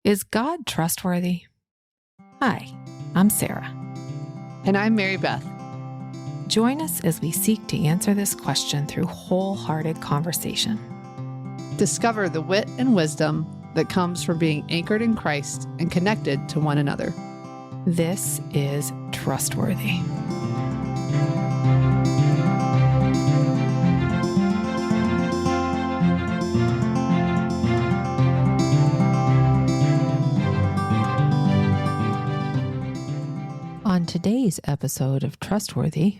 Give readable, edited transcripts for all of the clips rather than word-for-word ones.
Is God trustworthy? Hi, I'm Sarah. And I'm Mary Beth. Join us as we seek to answer this question through wholehearted conversation. Discover the wit and wisdom that comes from being anchored in Christ and connected to one another. This is Trustworthy. On today's episode of Trustworthy,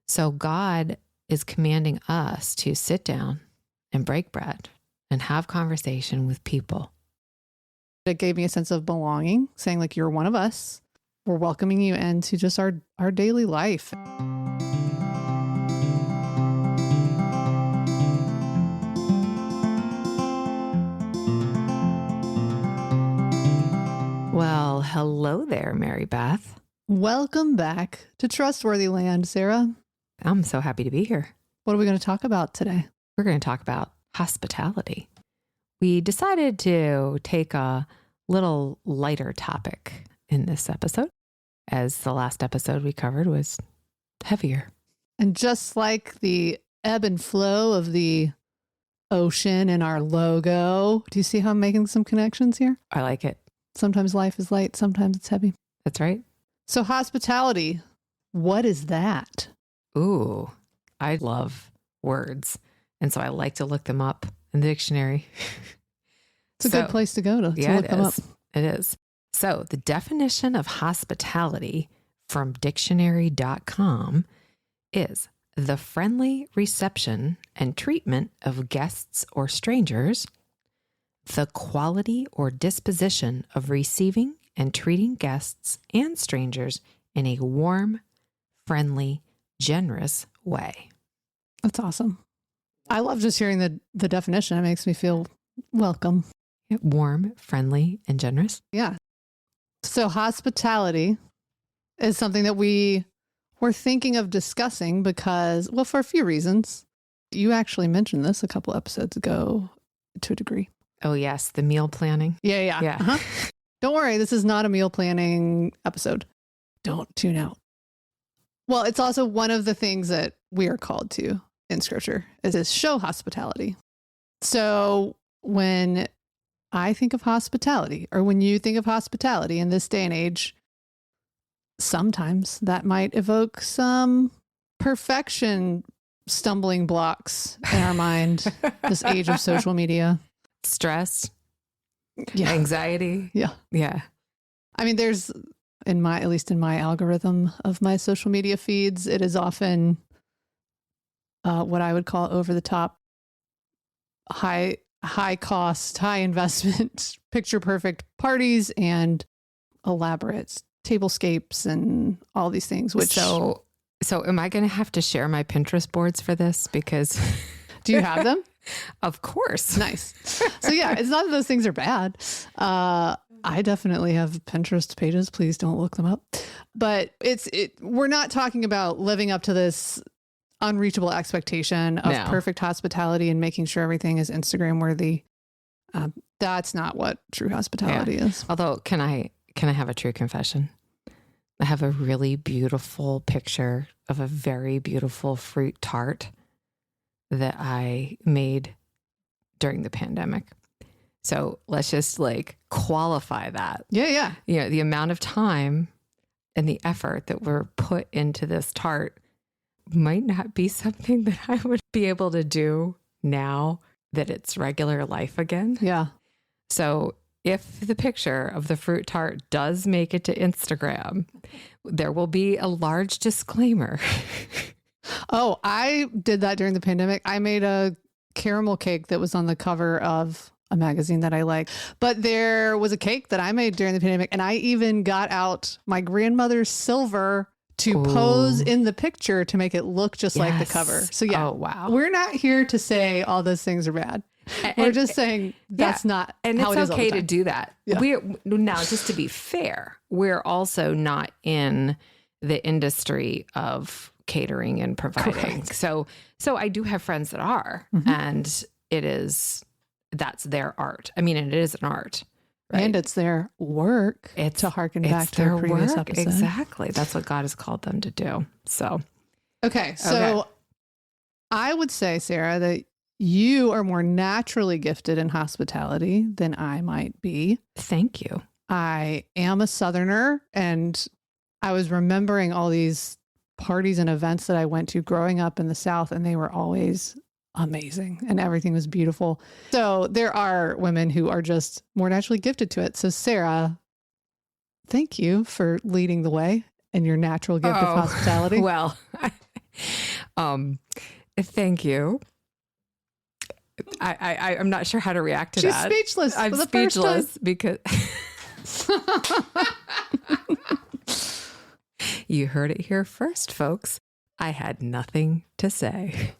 so God is commanding us to sit down and break bread and have conversation with people. It gave me a sense of belonging, saying like, you're one of us. We're welcoming you into just our daily life. Well, hello there, Mary Beth. Welcome back to Trustworthy Land, Sarah. I'm so happy to be here. What are we going to talk about today? We're going to talk about hospitality. We decided to take a little lighter topic in this episode, as the last episode we covered was heavier. And just like the ebb and flow of the ocean in our logo, do you see how I'm making some connections here? I like it. Sometimes life is light, sometimes it's heavy. That's right. So hospitality, what is that? Ooh, I love words. And so I like to look them up in the dictionary. It's a good place to go to look them up. It is. So the definition of hospitality from dictionary.com is the friendly reception and treatment of guests or strangers, the quality or disposition of receiving and treating guests and strangers in a warm, friendly, generous way. That's awesome. I love just hearing the definition. It makes me feel welcome. Warm, friendly, and generous. Yeah. So hospitality is something that we were thinking of discussing because, well, for a few reasons. You actually mentioned this a couple episodes ago to a degree. Oh, yes. The meal planning. Yeah. Uh-huh. Don't worry. This is not a meal planning episode. Don't tune out. Well, it's also one of the things that we are called to in scripture is to show hospitality. So when I think of hospitality, or when you think of hospitality in this day and age, sometimes that might evoke some perfection stumbling blocks in our mind, this age of social media. Stress, yeah. Anxiety. Yeah. I mean, there's at least in my algorithm of my social media feeds, it is often what I would call over the top, high cost, high investment, picture perfect parties and elaborate tablescapes and all these things. Which so am I going to have to share my Pinterest boards for this? Because do you have them? Of course. Nice. So yeah, it's not that those things are bad. I definitely have Pinterest pages. Please don't look them up. But we're not talking about living up to this unreachable expectation of perfect hospitality and making sure everything is Instagram worthy. That's not what true hospitality is. Although, can I have a true confession? I have a really beautiful picture of a very beautiful fruit tart that I made during the pandemic. So let's just qualify that. Yeah. The amount of time and the effort that were put into this tart might not be something that I would be able to do now that it's regular life again. Yeah. So if the picture of the fruit tart does make it to Instagram, there will be a large disclaimer. Oh, I did that during the pandemic. I made a caramel cake that was on the cover of a magazine that I like. But there was a cake that I made during the pandemic, and I even got out my grandmother's silver to pose in the picture to make it look just like the cover. So yeah, wow. We're not here to say all those things are bad. We're just saying that's not and how it's it is okay to do that. Yeah. We're now, just to be fair, we're also not in the industry of catering and providing. Correct. So I do have friends that are, and it is that's their art. I mean, it is an art. Right? And it's their work to harken back to our previous episode. Exactly. That's what God has called them to do. So, okay. I would say, Sarah, that you are more naturally gifted in hospitality than I might be. Thank you. I am a Southerner, and I was remembering all these parties and events that I went to growing up in the South, and they were always amazing and everything was beautiful. So there are women who are just more naturally gifted to it. So Sarah, thank you for leading the way in your natural gift of hospitality. Well, thank you. I'm not sure how to react to that. She's speechless. I'm speechless because you heard it here first, folks. I had nothing to say.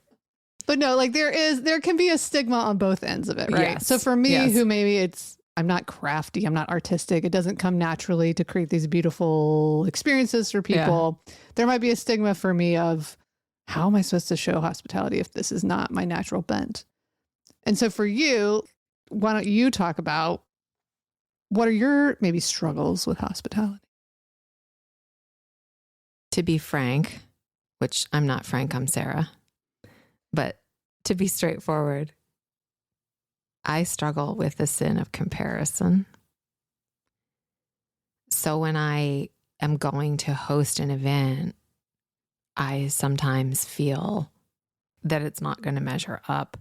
But no, like there can be a stigma on both ends of it, right? Yes. So for me, who maybe I'm not crafty, I'm not artistic, it doesn't come naturally to create these beautiful experiences for people. Yeah. There might be a stigma for me of, how am I supposed to show hospitality if this is not my natural bent? And so for you, why don't you talk about what are your maybe struggles with hospitality? To be frank, which I'm not frank, I'm Sarah. But to be straightforward, I struggle with the sin of comparison. So when I am going to host an event, I sometimes feel that it's not going to measure up.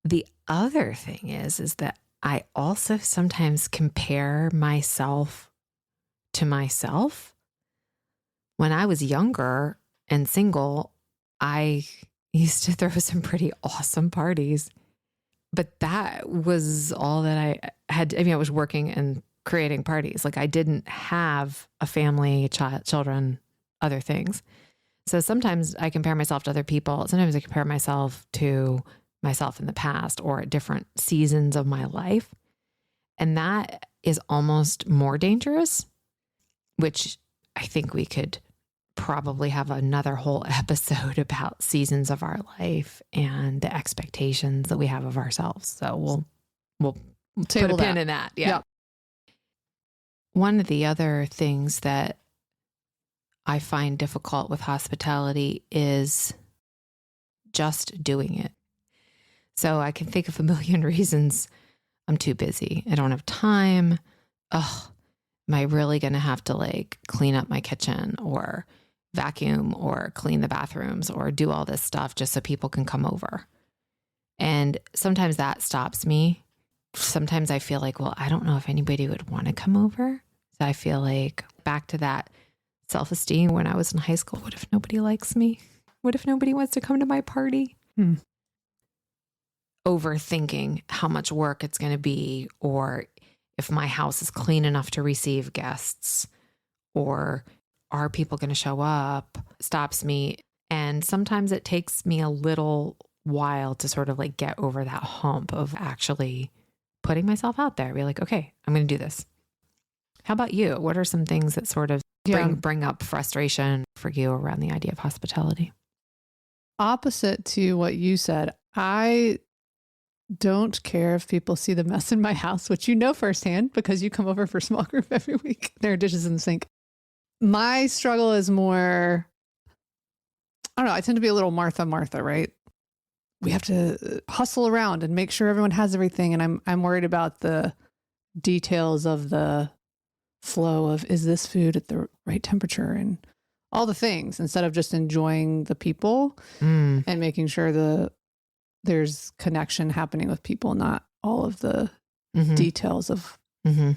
The other thing is that I also sometimes compare myself to myself. When I was younger and single, I used to throw some pretty awesome parties, but that was all that I had. I mean, I was working and creating parties. Like I didn't have a family, children, other things. So sometimes I compare myself to other people. Sometimes I compare myself to myself in the past or at different seasons of my life. And that is almost more dangerous, which I think we could probably have another whole episode about seasons of our life and the expectations that we have of ourselves. So we'll put a pin in that. Yeah. Yep. One of the other things that I find difficult with hospitality is just doing it. So I can think of a million reasons. I'm too busy. I don't have time. Oh, am I really going to have to like clean up my kitchen or vacuum or clean the bathrooms or do all this stuff just so people can come over? And sometimes that stops me. Sometimes I feel like, well, I don't know if anybody would want to come over. So I feel like back to that self-esteem when I was in high school. What if nobody likes me? What if nobody wants to come to my party? Overthinking how much work it's going to be, or if my house is clean enough to receive guests, or are people going to show up, stops me. And sometimes it takes me a little while to sort of like get over that hump of actually putting myself out there. Be like, okay, I'm going to do this. How about you? What are some things that sort of bring up frustration for you around the idea of hospitality? Opposite to what you said, I don't care if people see the mess in my house, which you know firsthand because you come over for small group every week. There are dishes in the sink. My struggle is more, I don't know, I tend to be a little Martha, right? We have to hustle around and make sure everyone has everything. And I'm worried about the details of the flow of, is this food at the right temperature and all the things, instead of just enjoying the people and making sure there's connection happening with people, not all of the details of the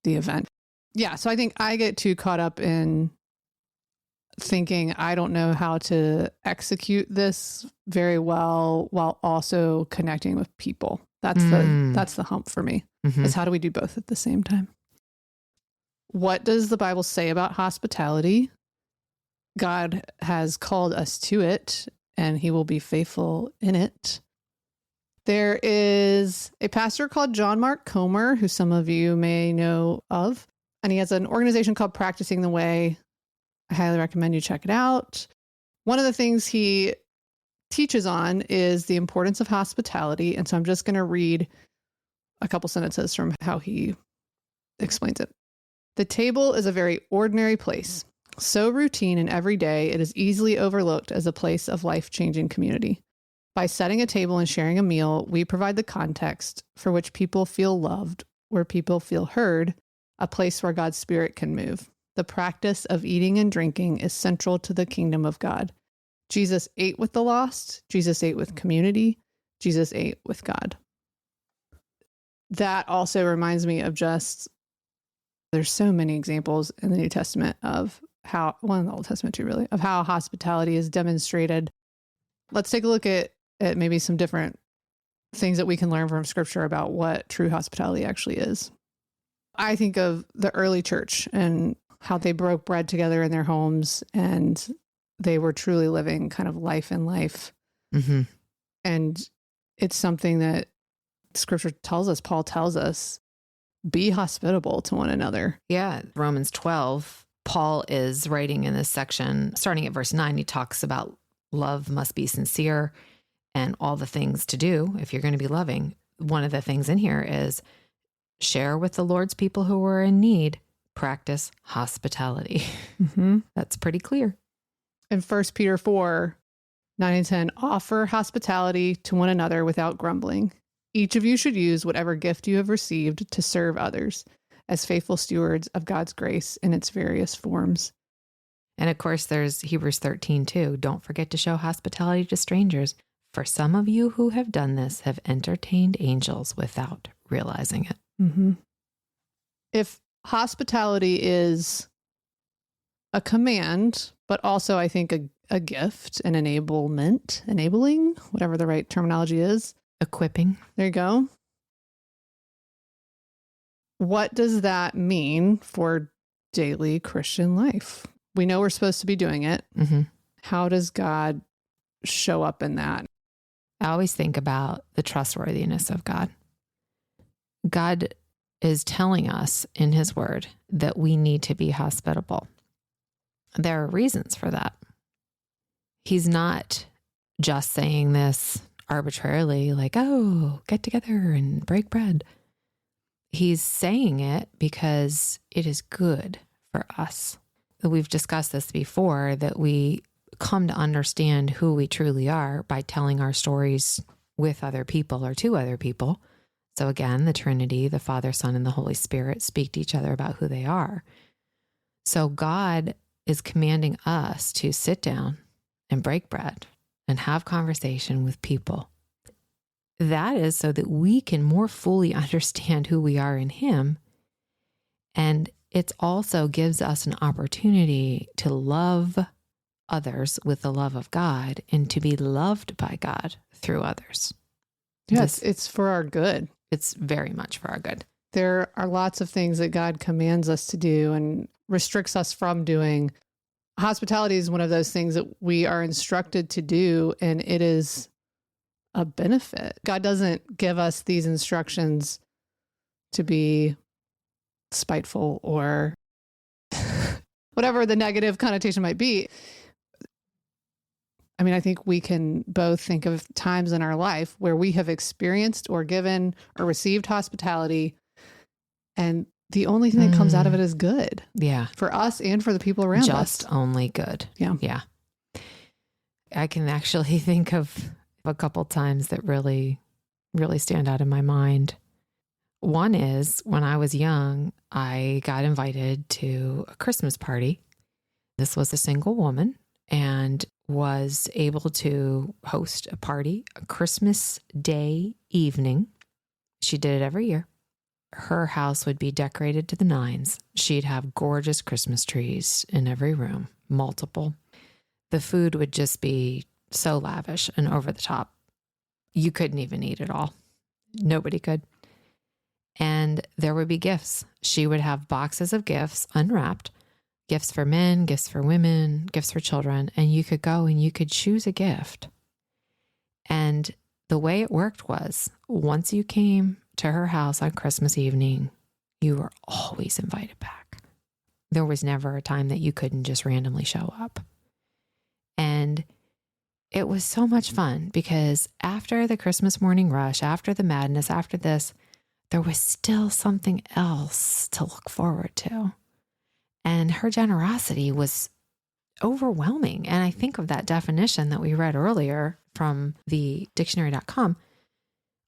event. Yeah. So I think I get too caught up in thinking I don't know how to execute this very well while also connecting with people. That's the hump for me, is how do we do both at the same time? What does the Bible say about hospitality? God has called us to it, and he will be faithful in it. There is a pastor called John Mark Comer, who some of you may know of, and he has an organization called Practicing the Way. I highly recommend you check it out. One of the things he teaches on is the importance of hospitality. And so I'm just going to read a couple sentences from how he explains it. The table is a very ordinary place, so routine and everyday it is easily overlooked as a place of life-changing community. By setting a table and sharing a meal, we provide the context for which people feel loved, where people feel heard, a place where God's Spirit can move. The practice of eating and drinking is central to the kingdom of God. Jesus ate with the lost. Jesus ate with community. Jesus ate with God. That also reminds me of just, there's so many examples in the New Testament of how, well, in the Old Testament too, really, of how hospitality is demonstrated. Let's take a look at maybe some different things that we can learn from Scripture about what true hospitality actually is. I think of the early church and how they broke bread together in their homes, and they were truly living kind of life in life. Mm-hmm. And it's something that Scripture tells us, Paul tells us, be hospitable to one another. Yeah. Romans 12, Paul is writing in this section, starting at verse 9, he talks about love must be sincere and all the things to do if you're going to be loving. One of the things in here is share with the Lord's people who are in need, practice hospitality. Mm-hmm. That's pretty clear. In 1 Peter 4, 9 and 10, offer hospitality to one another without grumbling. Each of you should use whatever gift you have received to serve others as faithful stewards of God's grace in its various forms. And of course, there's Hebrews 13 too. Don't forget to show hospitality to strangers. For some of you who have done this have entertained angels without realizing it. Mm-hmm. If hospitality is a command, but also I think a gift, an enabling, whatever the right terminology is. Equipping. There you go. What does that mean for daily Christian life? We know we're supposed to be doing it. Mm-hmm. How does God show up in that? I always think about the trustworthiness of God. God is telling us in his word that we need to be hospitable. There are reasons for that. He's not just saying this arbitrarily, like, oh, get together and break bread. He's saying it because it is good for us. We've discussed this before, that we come to understand who we truly are by telling our stories with other people or to other people. So again, the Trinity, the Father, Son, and the Holy Spirit speak to each other about who they are. So God is commanding us to sit down and break bread and have conversation with people. That is so that we can more fully understand who we are in him. And it also gives us an opportunity to love others with the love of God and to be loved by God through others. Yes, it's for our good. It's very much for our good. There are lots of things that God commands us to do and restricts us from doing. Hospitality is one of those things that we are instructed to do, and it is a benefit. God doesn't give us these instructions to be spiteful or whatever the negative connotation might be. I mean, I think we can both think of times in our life where we have experienced or given or received hospitality, and the only thing that comes out of it is good. Yeah. For us and for the people around us. Just only good. Yeah. Yeah. I can actually think of a couple times that really, really stand out in my mind. One is when I was young, I got invited to a Christmas party. This was a single woman and was able to host a party, a Christmas Day evening. She did it every year. Her house would be decorated to the nines. She'd have gorgeous Christmas trees in every room, multiple. The food would just be so lavish and over the top. You couldn't even eat it all. Nobody could. And there would be gifts. She would have boxes of gifts unwrapped, gifts for men, gifts for women, gifts for children. And you could go and you could choose a gift. And the way it worked was once you came to her house on Christmas evening, you were always invited back. There was never a time that you couldn't just randomly show up. And it was so much fun because after the Christmas morning rush, after the madness, after this, there was still something else to look forward to. And her generosity was overwhelming. And I think of that definition that we read earlier from the dictionary.com,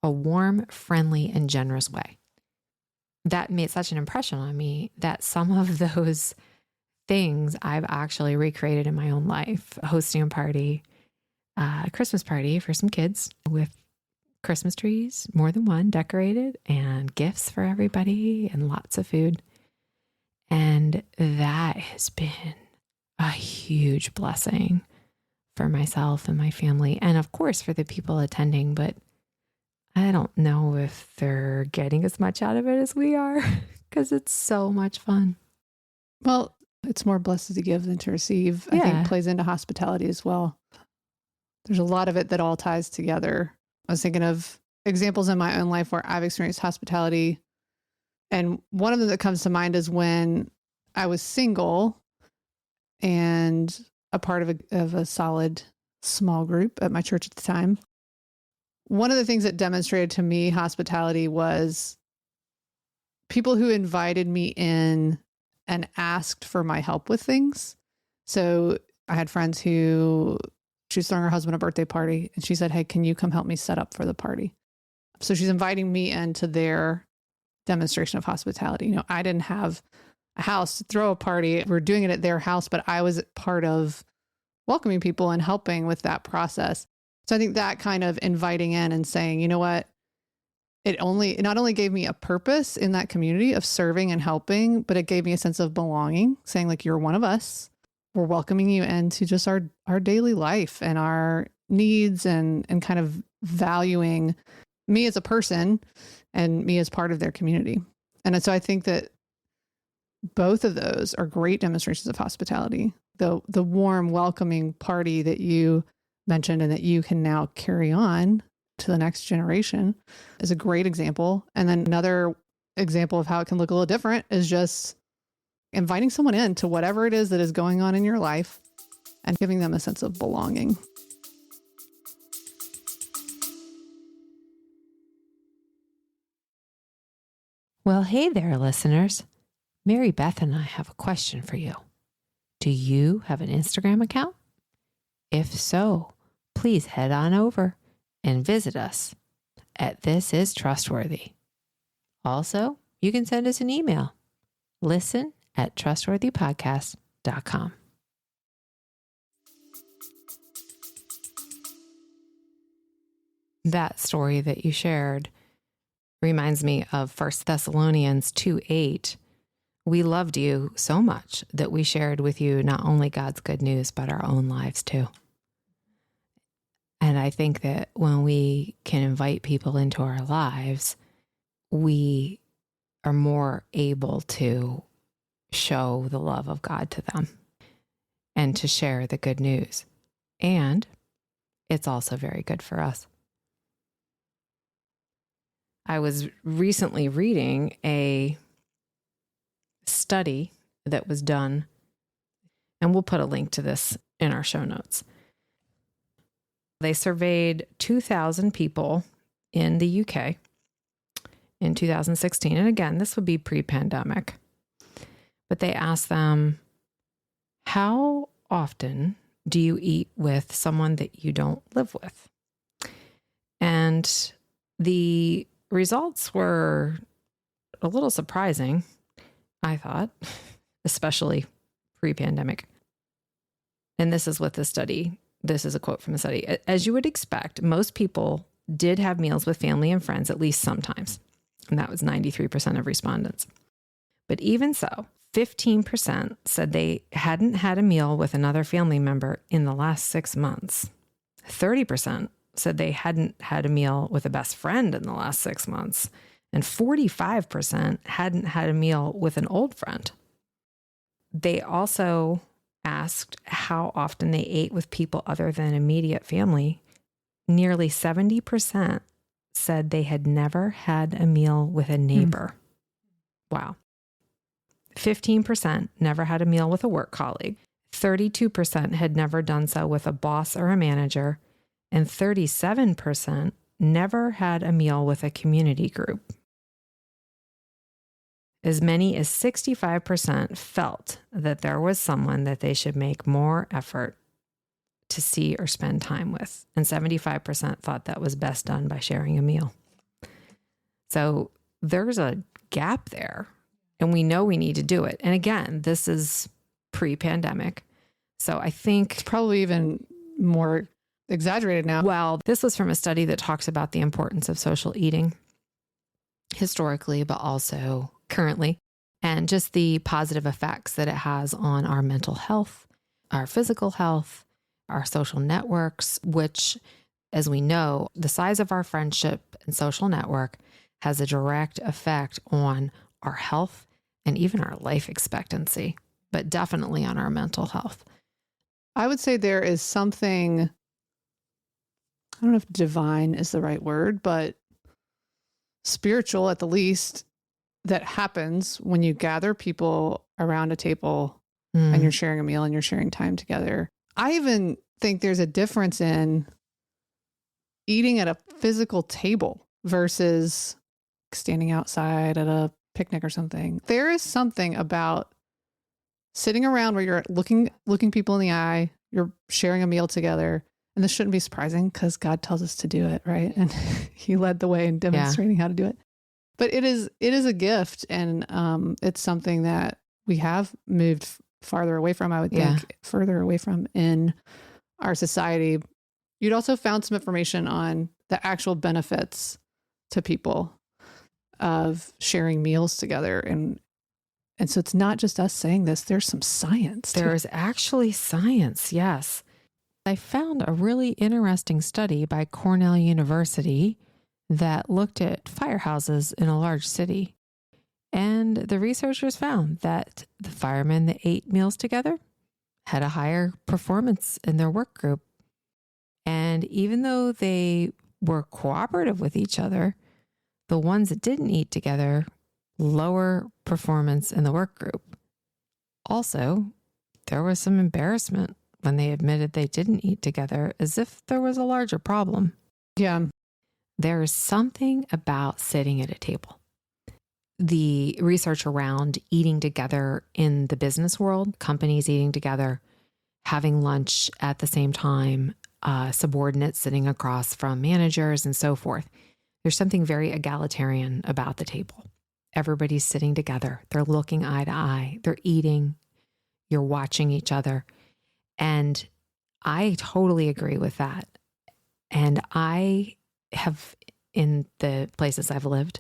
a warm, friendly, and generous way. That made such an impression on me that some of those things I've actually recreated in my own life. Hosting a party, a Christmas party for some kids with Christmas trees, more than one, decorated, and gifts for everybody and lots of food. And that has been a huge blessing for myself and my family, and of course for the people attending, but I don't know if they're getting as much out of it as we are because it's so much fun. Well, it's more blessed to give than to receive. I think plays into hospitality as well. There's a lot of it that all ties together. I was thinking of examples in my own life where I've experienced hospitality. And one of them that comes to mind is when I was single and a part of a solid small group at my church at the time. One of the things that demonstrated to me hospitality was people who invited me in and asked for my help with things. So I had friends who, she was throwing her husband a birthday party and she said, "Hey, can you come help me set up for the party?" So she's inviting me into their demonstration of hospitality. You know, I didn't have a house to throw a party. We're doing it at their house, but I was part of welcoming people and helping with that process. So I think that kind of inviting in and saying, you know what, it not only gave me a purpose in that community of serving and helping, but it gave me a sense of belonging, saying like, you're one of us. We're welcoming you into just our daily life and our needs and kind of valuing me as a person and me as part of their community. And so I think that both of those are great demonstrations of hospitality. The warm, welcoming party that you mentioned and that you can now carry on to the next generation is a great example. And then another example of how it can look a little different is just inviting someone in to whatever it is that is going on in your life and giving them a sense of belonging. Well, hey there, listeners. Mary Beth and I have a question for you. Do you have an Instagram account? If so, please head on over and visit us at This Is Trustworthy. Also, you can send us an email. listen@trustworthypodcast.com. That story that you shared reminds me of 1 Thessalonians 2:8. We loved you so much that we shared with you not only God's good news, but our own lives too. And I think that when we can invite people into our lives, we are more able to show the love of God to them and to share the good news. And it's also very good for us. I was recently reading a study that was done, and we'll put a link to this in our show notes. They surveyed 2,000 people in the UK in 2016. And again, this would be pre-pandemic. But they asked them, how often do you eat with someone that you don't live with? And the results were a little surprising, I thought, especially pre-pandemic. And this is what this is a quote from the study. As you would expect, most people did have meals with family and friends at least sometimes. And that was 93% of respondents. But even so, 15% said they hadn't had a meal with another family member in the last 6 months. 30% said they hadn't had a meal with a best friend in the last 6 months. And 45% hadn't had a meal with an old friend. They also asked how often they ate with people other than immediate family. Nearly 70% said they had never had a meal with a neighbor. Wow. 15% never had a meal with a work colleague. 32% had never done so with a boss or a manager, and 37% never had a meal with a community group. As many as 65% felt that there was someone that they should make more effort to see or spend time with, and 75% thought that was best done by sharing a meal. So there's a gap there, and we know we need to do it. And again, this is pre-pandemic. So I think It's probably even more exaggerated now. well, this was from a study that talks about the importance of social eating historically, but also currently, and just the positive effects that it has on our mental health, our physical health, our social networks, which, as we know, the size of our friendship and social network has a direct effect on our health and even our life expectancy, but definitely on our mental health. I would say there is something, I don't know if divine is the right word, but spiritual at the least, that happens when you gather people around a table and you're sharing a meal and you're sharing time together. I even think there's a difference in eating at a physical table versus standing outside at a picnic or something. There is something about sitting around where you're looking people in the eye, you're sharing a meal together. And this shouldn't be surprising because God tells us to do it, right? And he led the way in demonstrating how to do it. But it is a gift, and it's something that we have moved farther away from, I would think, further away from in our society. You'd also found some information on the actual benefits to people of sharing meals together. And so it's not just us saying this, there's some science. There is actually science, yes. I found a really interesting study by Cornell University that looked at firehouses in a large city. And the researchers found that the firemen that ate meals together had a higher performance in their work group. And even though they were cooperative with each other, the ones that didn't eat together, lower performance in the work group. Also, there was some embarrassment when they admitted they didn't eat together, as if there was a larger problem. Yeah. There is something about sitting at a table. The research around eating together in the business world, companies eating together, having lunch at the same time, subordinates sitting across from managers and so forth. There's something very egalitarian about the table. Everybody's sitting together. They're looking eye to eye. They're eating. You're watching each other. And I totally agree with that. And I have, in the places I've lived,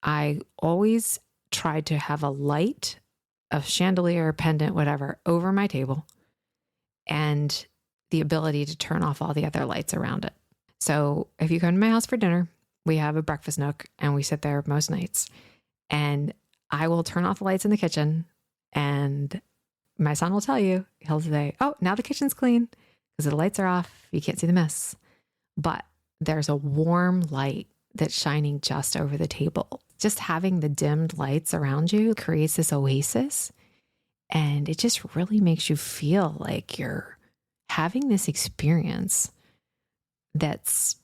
I always tried to have a light, a chandelier, pendant, whatever, over my table, and the ability to turn off all the other lights around it. So if you come to my house for dinner, we have a breakfast nook and we sit there most nights, and I will turn off the lights in the kitchen, and my son will tell you, he'll say, oh, now the kitchen's clean because the lights are off. You can't see the mess. But there's a warm light that's shining just over the table. Just having the dimmed lights around you creates this oasis. And it just really makes you feel like you're having this experience that's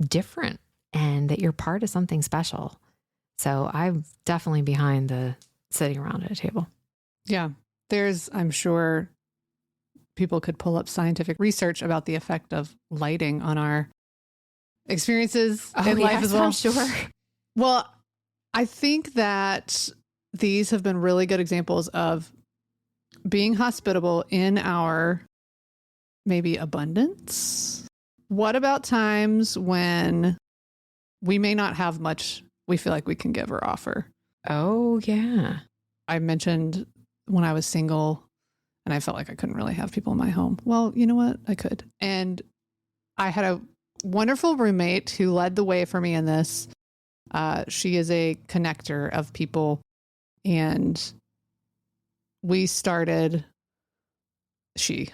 different and that you're part of something special. So I'm definitely behind the sitting around at a table. Yeah. There's, I'm sure people could pull up scientific research about the effect of lighting on our experiences in life as well. I'm sure. Well, I think that these have been really good examples of being hospitable in our maybe abundance. What about times when we may not have much we feel like we can give or offer? Oh, yeah. I mentioned when I was single and I felt like I couldn't really have people in my home. Well, you know what? I could. And I had a wonderful roommate who led the way for me in this. She is a connector of people. And we started, she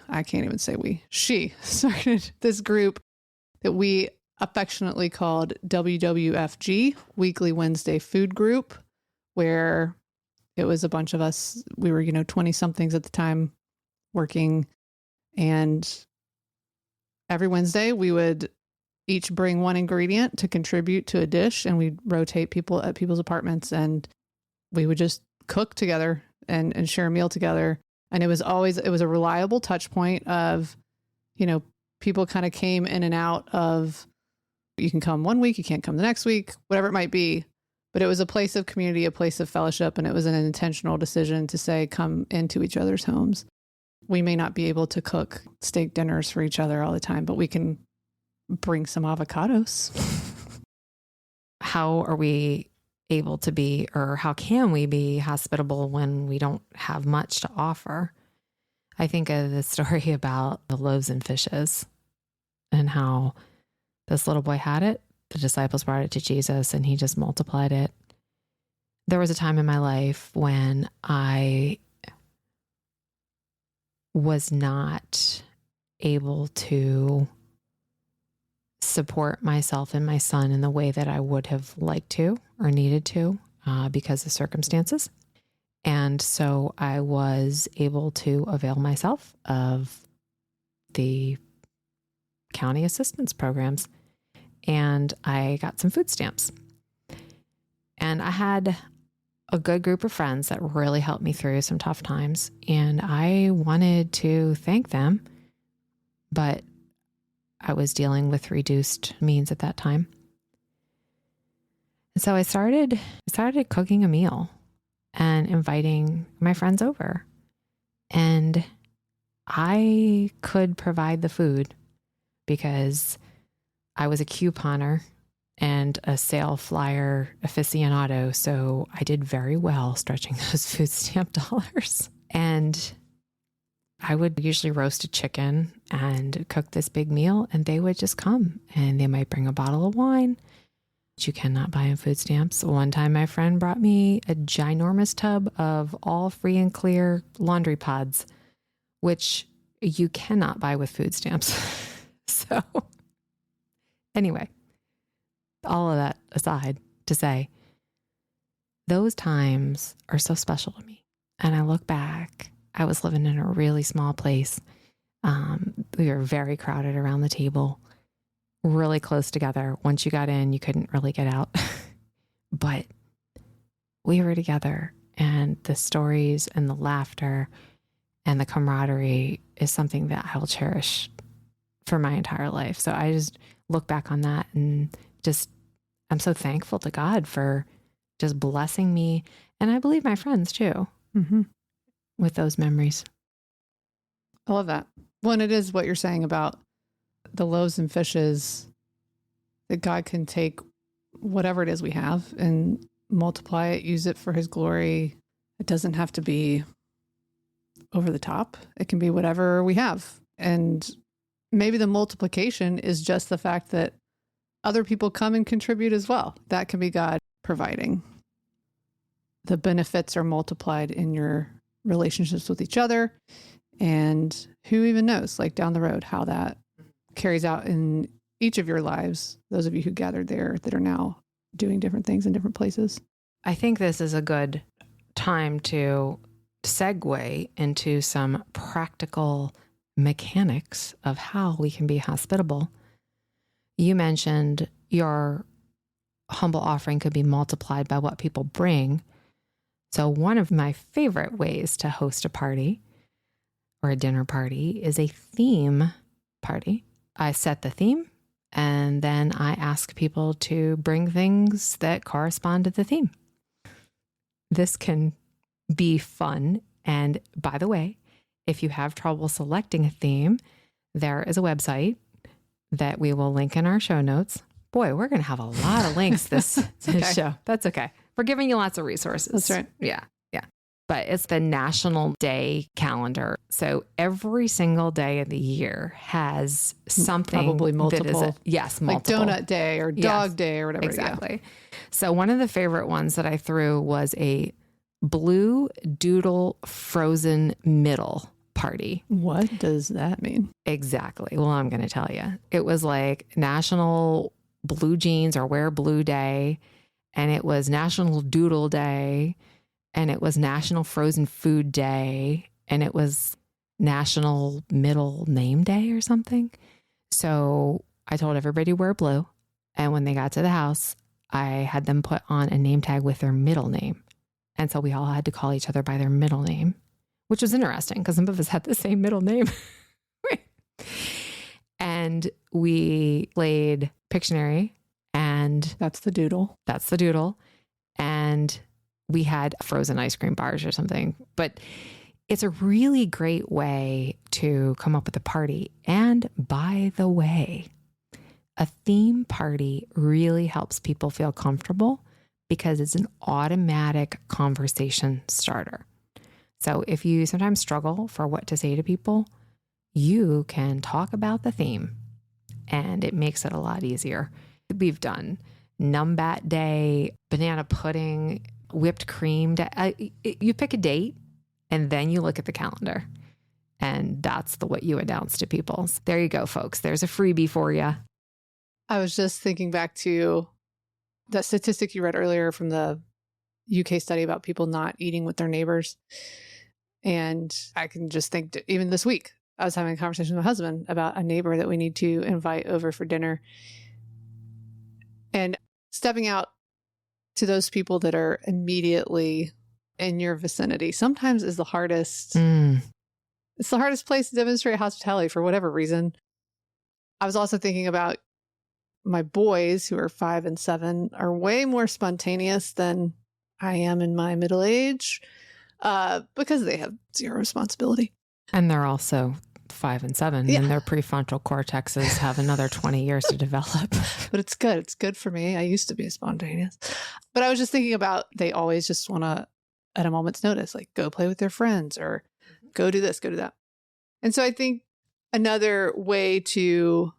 started this group that we affectionately called WWFG, Weekly Wednesday Food Group, where it was a bunch of us. We were, 20 somethings at the time working. And every Wednesday we would each bring one ingredient to contribute to a dish, and we'd rotate people at people's apartments, and we would just cook together and share a meal together. And it was a reliable touch point of, people kind of came in and out of, you can come one week, you can't come the next week, whatever it might be. But it was a place of community, a place of fellowship, and it was an intentional decision to say, come into each other's homes. We may not be able to cook steak dinners for each other all the time, but we can bring some avocados. How are we able to be, or how can we be hospitable when we don't have much to offer? I think of the story about the loaves and fishes and how this little boy had it. The disciples brought it to Jesus and he just multiplied it. There was a time in my life when I was not able to support myself and my son in the way that I would have liked to or needed to because of circumstances. And so I was able to avail myself of the county assistance programs, and I got some food stamps. And I had a good group of friends that really helped me through some tough times, and I wanted to thank them, but I was dealing with reduced means at that time. And so I started cooking a meal and inviting my friends over. And I could provide the food because I was a couponer and a sale flyer aficionado. So I did very well stretching those food stamp dollars. And I would usually roast a chicken and cook this big meal, and they would just come and they might bring a bottle of wine, which you cannot buy in food stamps. One time my friend brought me a ginormous tub of all free and clear laundry pods, which you cannot buy with food stamps. So anyway, all of that aside to say, those times are so special to me. And I look back, I was living in a really small place. We were very crowded around the table, really close together. Once you got in, you couldn't really get out. But we were together, and the stories and the laughter and the camaraderie is something that I will cherish for my entire life. So I just look back on that and I'm so thankful to God for just blessing me. And I believe my friends too, with those memories. I love that. Well, and it is what you're saying about the loaves and fishes, that God can take whatever it is we have and multiply it, use it for his glory. It doesn't have to be over the top. It can be whatever we have. And maybe the multiplication is just the fact that other people come and contribute as well. That can be God providing. The benefits are multiplied in your relationships with each other. And who even knows, like down the road, how that carries out in each of your lives, those of you who gathered there that are now doing different things in different places. I think this is a good time to segue into some practical mechanics of how we can be hospitable. You mentioned your humble offering could be multiplied by what people bring. So one of my favorite ways to host a party or a dinner party is a theme party. I set the theme, and then I ask people to bring things that correspond to the theme. This can be fun. And by the way, if you have trouble selecting a theme, there is a website that we will link in our show notes. Boy, we're going to have a lot of links this show. That's okay. We're giving you lots of resources. That's right. Yeah. But it's the National Day calendar. So every single day of the year has something. Probably multiple. Multiple. Like donut day or dog day or whatever. Exactly. Yeah. So one of the favorite ones that I threw was a blue doodle frozen middle party. What does that mean? Exactly. Well, I'm going to tell you. It was like National Blue Jeans or Wear Blue Day, and it was National Doodle Day, and it was National Frozen Food Day, and it was National Middle Name Day or something. So I told everybody to wear blue. And when they got to the house, I had them put on a name tag with their middle name. And so we all had to call each other by their middle name, which was interesting because some of us had the same middle name. And we played Pictionary, and That's the doodle. that's the doodle. And we had frozen ice cream bars or something. But it's a really great way to come up with a party. And by the way, a theme party really helps people feel comfortable because it's an automatic conversation starter. So if you sometimes struggle for what to say to people, you can talk about the theme and it makes it a lot easier. We've done Numbat Day, banana pudding, whipped cream day. You pick a date and then you look at the calendar, and that's what you announce to people. So there you go, folks. There's a freebie for you. I was just thinking back to that statistic you read earlier from the UK study about people not eating with their neighbors. And I can just think, even this week, I was having a conversation with my husband about a neighbor that we need to invite over for dinner. And stepping out to those people that are immediately in your vicinity sometimes is the hardest. It's the hardest place to demonstrate hospitality for whatever reason. I was also thinking about my boys, who are 5 and 7, are way more spontaneous than I am in my middle age because they have zero responsibility. And they're also 5 and 7, Yeah. and their prefrontal cortexes have another 20 years to develop. But it's good. It's good for me. I used to be spontaneous. But I was just thinking about, they always just want to, at a moment's notice, like go play with their friends or go do this, go do that. And so I think another way to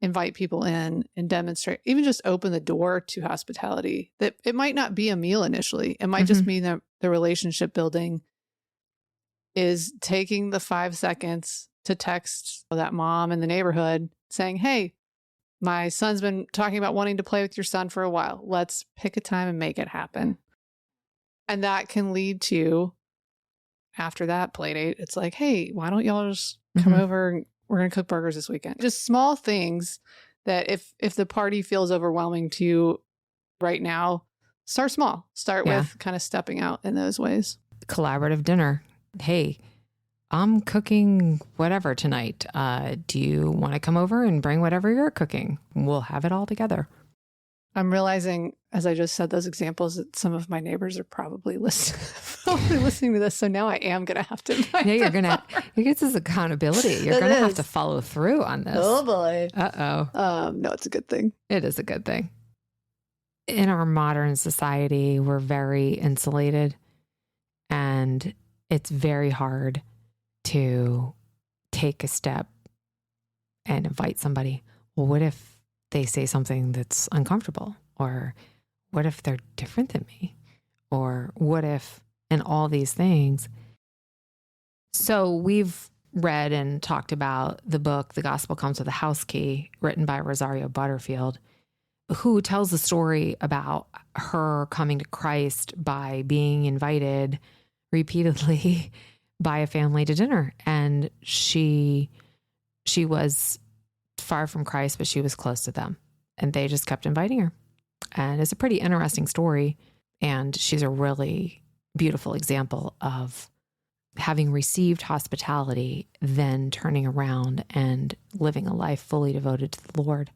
invite people in and demonstrate, even just open the door to hospitality, that it might not be a meal initially. It might just mean that the relationship building is taking the 5 seconds to text that mom in the neighborhood saying, hey, my son's been talking about wanting to play with your son for a while. Let's pick a time and make it happen. And that can lead to, after that play date, it's like, hey, why don't y'all just come over and we're going to cook burgers this weekend. Just small things that if the party feels overwhelming to you right now, start small. Start with kind of stepping out in those ways. Collaborative dinner. Hey, I'm cooking whatever tonight. Do you want to come over and bring whatever you're cooking? We'll have it all together. I'm realizing, as I just said those examples, that some of my neighbors are probably listening to this. So now I am going to have to invite Yeah, them. you get this accountability. You're going to have to follow through on this. Oh boy. Uh-oh. No, it's a good thing. It is a good thing. In our modern society, we're very insulated, and it's very hard to take a step and invite somebody. Well, what if they say something that's uncomfortable? Or what if they're different than me? Or what if, and all these things. So we've read and talked about the book, The Gospel Comes with a House Key, written by Rosario Butterfield, who tells the story about her coming to Christ by being invited repeatedly by a family to dinner. And she was far from Christ, but she was close to them, and they just kept inviting her. And it's a pretty interesting story. And she's a really beautiful example of having received hospitality, then turning around and living a life fully devoted to the Lord,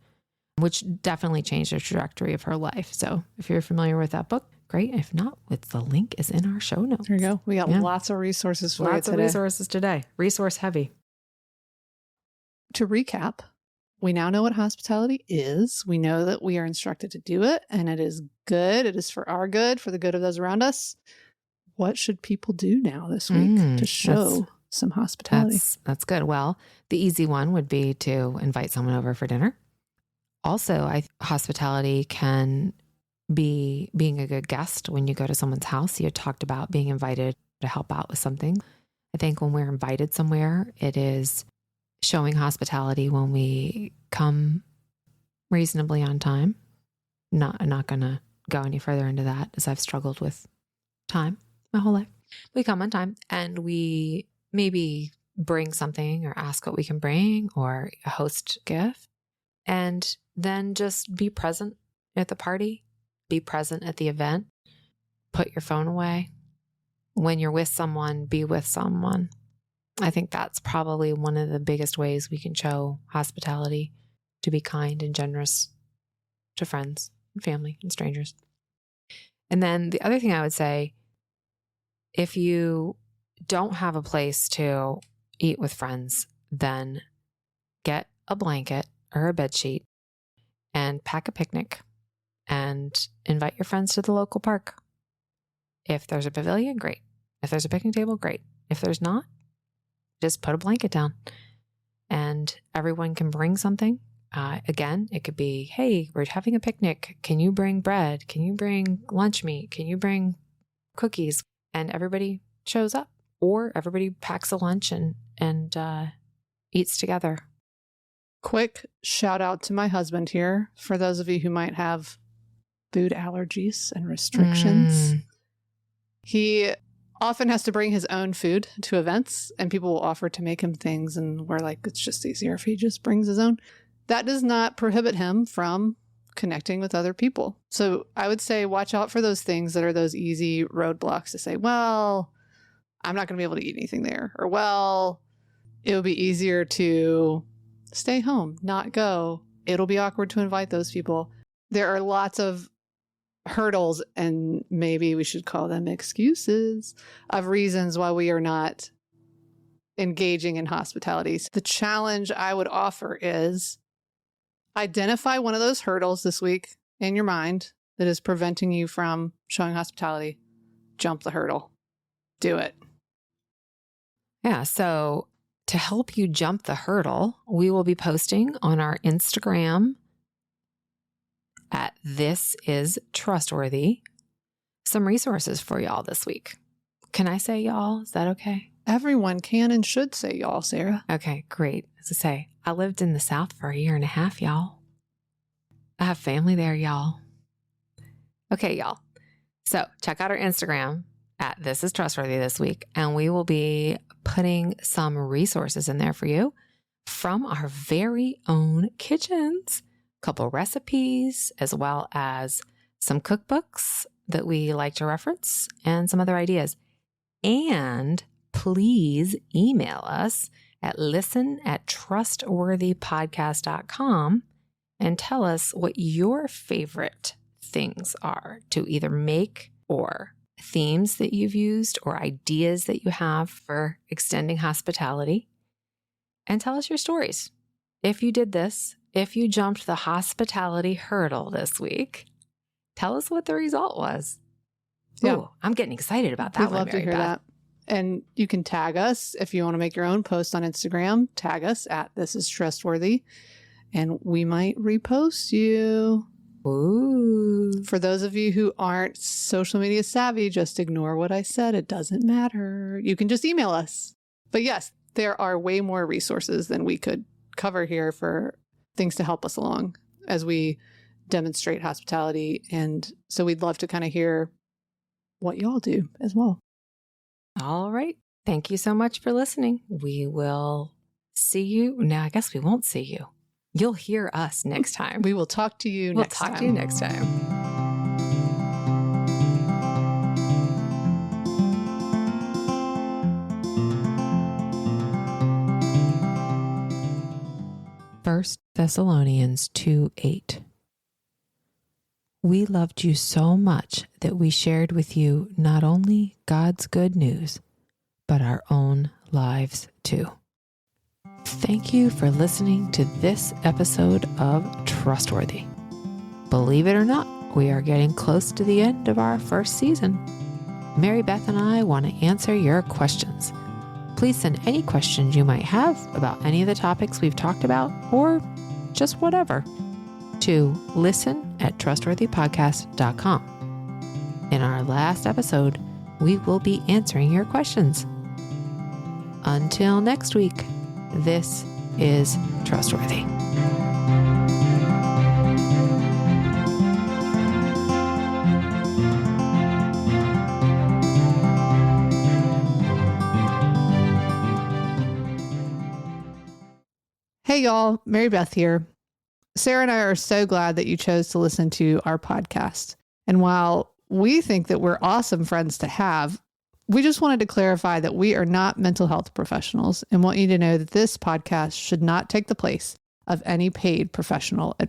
which definitely changed the trajectory of her life. So if you're familiar with that book, great. If not, the link is in our show notes. There you go. We got lots of resources for you today. Lots of resources today. Resource heavy. To recap, we now know what hospitality is. We know that we are instructed to do it, and it is good. It is for our good, for the good of those around us. What should people do now this week to show some hospitality? That's good. Well, the easy one would be to invite someone over for dinner. Also, hospitality can be being a good guest when you go to someone's house. You had talked about being invited to help out with something. I think when we're invited somewhere, it is showing hospitality when we come reasonably on time. I'm not going to go any further into that, as I've struggled with time my whole life. We come on time and we maybe bring something or ask what we can bring or a host gift. And then just be present at the party, be present at the event, put your phone away. When you're with someone, be with someone. I think that's probably one of the biggest ways we can show hospitality, to be kind and generous to friends and family and strangers. And then the other thing I would say, if you don't have a place to eat with friends, then get a blanket or a bed sheet and pack a picnic and invite your friends to the local park. If there's a pavilion, great. If there's a picnic table, great. If there's not, just put a blanket down and everyone can bring something. Again, it could be, hey, we're having a picnic. Can you bring bread? Can you bring lunch meat? Can you bring cookies? And everybody shows up, or everybody packs a lunch and eats together. Quick shout out to my husband here. For those of you who might have food allergies and restrictions, he often has to bring his own food to events, and people will offer to make him things, and we're like, it's just easier if he just brings his own. That does not prohibit him from connecting with other people. So I would say watch out for those things that are those easy roadblocks to say, well, I'm not going to be able to eat anything there. Or, well, it would be easier to stay home, not go. It'll be awkward to invite those people. There are lots of hurdles, and maybe we should call them excuses, of reasons why we are not engaging in hospitality. So the challenge I would offer is identify one of those hurdles this week in your mind that is preventing you from showing hospitality. Jump the hurdle. Do it. Yeah. So to help you jump the hurdle, we will be posting on our Instagram at This Is Trustworthy some resources for y'all this week. Can I say y'all? Is that okay? Everyone can and should say y'all, Sarah. Okay, great. As I say, I lived in the South for 1.5 years, y'all. I have family there, y'all. Okay, y'all. So check out our Instagram at This Is Trustworthy this week, and we will be putting some resources in there for you from our very own kitchens. A couple recipes, as well as some cookbooks that we like to reference and some other ideas. And please email us at listen@trustworthypodcast.com and tell us what your favorite things are to either make, or themes that you've used, or ideas that you have for extending hospitality. And tell us your stories. If you did this, if you jumped the hospitality hurdle this week, tell us what the result was. Yeah. Ooh, I'm getting excited about that. We'd love to hear that. And you can tag us if you want to make your own post on Instagram. Tag us at This Is Trustworthy, and we might repost you. Ooh. For those of you who aren't social media savvy, just ignore what I said. It doesn't matter. You can just email us. But yes, there are way more resources than we could cover here for things to help us along as we demonstrate hospitality. And so we'd love to kind of hear what y'all do as well. All right. Thank you so much for listening. We will see you. Now, I guess we won't see you. You'll hear us next time. We will talk to you next time. We'll talk to you next time. First Thessalonians 2:8. We loved you so much that we shared with you not only God's good news, but our own lives too. Thank you for listening to this episode of Trustworthy. Believe it or not, we are getting close to the end of our first season. Mary Beth and I want to answer your questions. Please send any questions you might have about any of the topics we've talked about, or just whatever, to listen@trustworthypodcast.com. In our last episode, we will be answering your questions. Until next week, this is Trustworthy. Hey, y'all, Mary Beth here. Sarah and I are so glad that you chose to listen to our podcast. And while we think that we're awesome friends to have, we just wanted to clarify that we are not mental health professionals and want you to know that this podcast should not take the place of any paid professional advice.